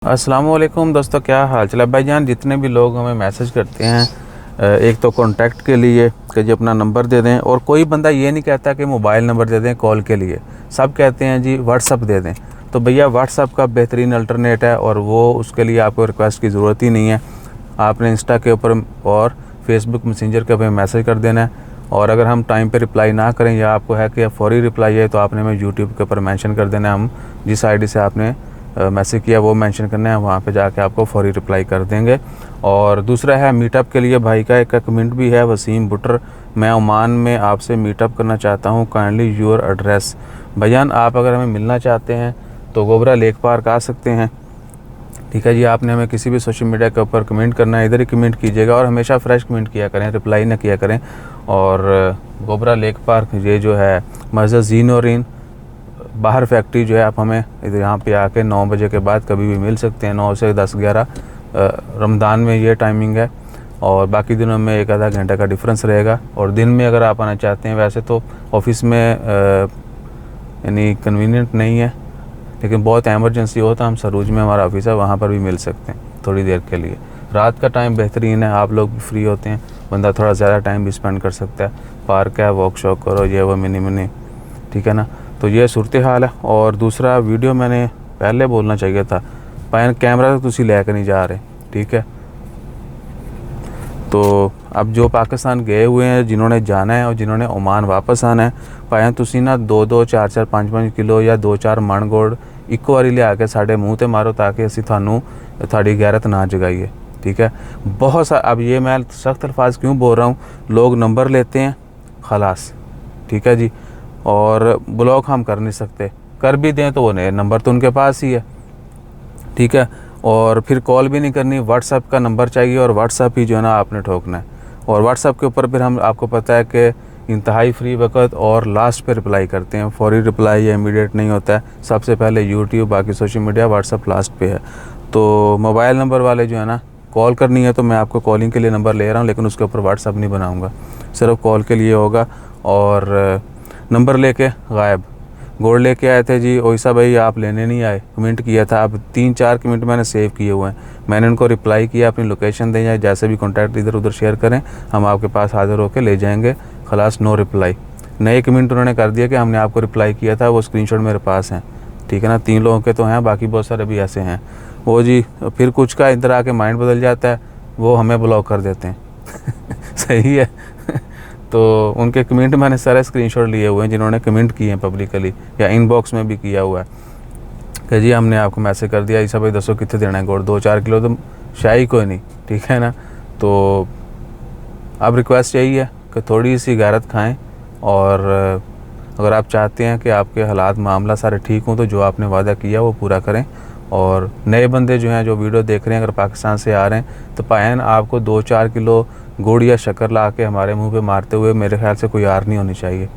अस्सलामुअलैकुम दोस्तों, क्या हाल चाल है भाईजान। जितने भी लोग हमें मैसेज करते हैं, एक तो कांटेक्ट के लिए कि जी अपना नंबर दे दें, और कोई बंदा ये नहीं कहता कि मोबाइल नंबर दे दें कॉल के लिए। सब कहते हैं जी व्हाट्सअप दे दें। तो भैया व्हाट्सअप का बेहतरीन अल्टरनेट है, और वो उसके लिए आपको रिक्वेस्ट की ज़रूरत ही नहीं है। आपने इंस्टा के ऊपर और फेसबुक मैसेंजर के ऊपर मैसेज कर देना है, और अगर हम टाइम पे रिप्लाई ना करें या आपको है कि फौरी रिप्लाई है, तो आपने हमें यूट्यूब के ऊपर मेंशन कर देना है। हम जिस आईडी से आपने मैसेज किया वो मेंशन करना है, वहाँ पे जाके आपको फौरी रिप्लाई कर देंगे। और दूसरा है मीटअप के लिए, भाई का एक कमेंट भी है, वसीम बुटर, मैं ओमान में आपसे मीटअप करना चाहता हूँ, काइंडली योर एड्रेस। भैयान आप अगर हमें मिलना चाहते हैं तो गोबरा लेक पार्क आ सकते हैं। ठीक है जी, आपने हमें किसी भी सोशल मीडिया के ऊपर कमेंट करना है, इधर ही कमेंट कीजिएगा, और हमेशा फ्रेश कमेंट किया करें, रिप्लाई ना किया करें। और गोबरा लेक पार्क ये जो है मस्जिद ज़ीनोरीन बाहर फैक्ट्री जो है, आप हमें इधर यहाँ पे आके 9 बजे के बाद कभी भी मिल सकते हैं। 9 से 10-11 रमज़ान में ये टाइमिंग है, और बाकी दिनों में एक आधा घंटे का डिफरेंस रहेगा। और दिन में अगर आप आना चाहते हैं, वैसे तो ऑफिस में यानी कन्वीनियंट नहीं है, लेकिन बहुत एमरजेंसी हो तो हम सरूज में हमारा ऑफिस है, वहाँ पर भी मिल सकते हैं थोड़ी देर के लिए। रात का टाइम बेहतरीन है, आप लोग भी फ्री होते हैं, बंदा थोड़ा ज़्यादा टाइम भी स्पेंड कर सकता है। पार्क है, वॉक शॉक करो, ये वो मिनी ठीक है ना। तो ये सूरत हाल है। और दूसरा वीडियो मैंने पहले बोलना चाहिए था, पैन कैमरा तो तुसी लेकर नहीं जा रहे, ठीक है। तो अब जो पाकिस्तान गए हुए हैं, जिन्होंने जाना है और जिन्होंने ओमान वापस आना है, भाएं तुसी ना 2-2 4-4 5-5 किलो या 2-4 मण गुड़ इक्को बारी लिया के साढ़े मुँह ते मारो, ताकि असी थानू थाड़ी गैरत ना जगाइए, ठीक है। बहुत सा अब ये मैं सख्त अल्फाज क्यों बोल रहा हूँ, लोग नंबर लेते हैं खलास, ठीक है जी, और ब्लॉक हम कर नहीं सकते, कर भी दें तो वो नहीं, नंबर तो उनके पास ही है, ठीक है। और फिर कॉल भी नहीं करनी, व्हाट्सअप का नंबर चाहिए, और व्हाट्सअप ही जो है ना आपने ठोकना है। और व्हाट्सअप के ऊपर फिर हम, आपको पता है कि इंतहाई फ्री वक्त और लास्ट पे रिप्लाई करते हैं, फौरी रिप्लाई या इमीडिएट नहीं होता है। सबसे पहले यूट्यूब, बाकी सोशल मीडिया, व्हाट्सअप लास्ट पे है। तो मोबाइल नंबर वाले जो है ना, कॉल करनी है तो मैं आपको कॉलिंग के लिए नंबर ले रहा हूँ, लेकिन उसके ऊपर व्हाट्सअप नहीं बनाऊँगा, सिर्फ कॉल के लिए होगा। और नंबर लेके गायब, गोल्ड लेके आए थे जी, ओइसा भाई आप लेने नहीं आए, कमेंट किया था। अब 3-4 कमेंट मैंने सेव किए हुए हैं, मैंने उनको रिप्लाई किया, अपनी लोकेशन दें या जैसे भी कॉन्टैक्ट इधर उधर शेयर करें, हम आपके पास हाज़िर होकर ले जाएंगे। खलास, नो रिप्लाई। नए कमेंट उन्होंने कर दिया कि हमने आपको रिप्लाई किया था, वो स्क्रीनशॉट मेरे पास हैं, ठीक है ना। 3 लोगों के तो हैं, बाकी बहुत सारे भी ऐसे हैं वो जी। फिर कुछ का इधर आके माइंड बदल जाता है, वो हमें ब्लॉक कर देते हैं सही है तो उनके कमेंट मैंने सारे स्क्रीनशॉट लिए हुए हैं, जिन्होंने कमेंट किए हैं पब्लिकली या इनबॉक्स में भी किया हुआ है कि जी हमने आपको मैसेज कर दिया, ऐसा भाई दसो कितने देना है गोड़, 2-4 किलो तो शाही कोई नहीं, ठीक है ना। तो अब रिक्वेस्ट यही है कि थोड़ी सी गैरत खाएं, और अगर आप चाहते हैं कि आपके हालात मामला सारे ठीक हों, तो जो आपने वादा किया वो पूरा करें। और नए बंदे जो हैं, जो वीडियो देख रहे हैं, अगर पाकिस्तान से आ रहे हैं, तो पायन आपको 2-4 किलो गुड़ या शक्कर ला के हमारे मुंह पे मारते हुए मेरे ख्याल से कोई आर नहीं होनी चाहिए।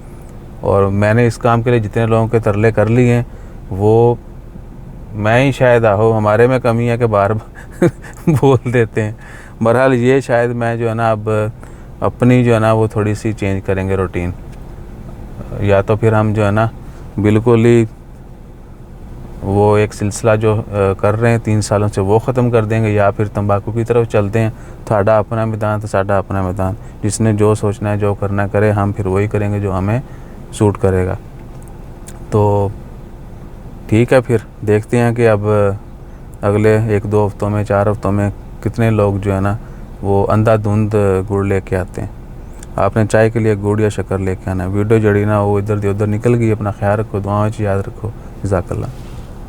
और मैंने इस काम के लिए जितने लोगों के तरले कर लिए हैं, वो मैं ही शायद आहो, हमारे में कमी है कि बार बोल देते हैं। बहरहाल ये शायद मैं जो है ना, अब अपनी जो है ना वो थोड़ी सी चेंज करेंगे रूटीन, या तो फिर हम जो है ना बिल्कुल ही वो एक सिलसिला जो कर रहे हैं 3 सालों से वो ख़त्म कर देंगे, या फिर तंबाकू की तरफ चलते हैं। साडा अपना मैदान तो साडा अपना मैदान, जिसने जो सोचना है जो करना करे, हम फिर वही करेंगे जो हमें सूट करेगा। तो ठीक है, फिर देखते हैं कि अब अगले 1-2 हफ्तों में, 4 हफ्तों में कितने लोग जो है ना वो अंधाधुंध गुड़ लेके आते हैं। आपने चाय के लिए गुड़ या शक्कर लेके आना है, वीडियो जड़ी ना वो इधर उधर निकल गई। अपना ख्याल रखो, दुआओं में याद रखो। जज़ाकल्लाह।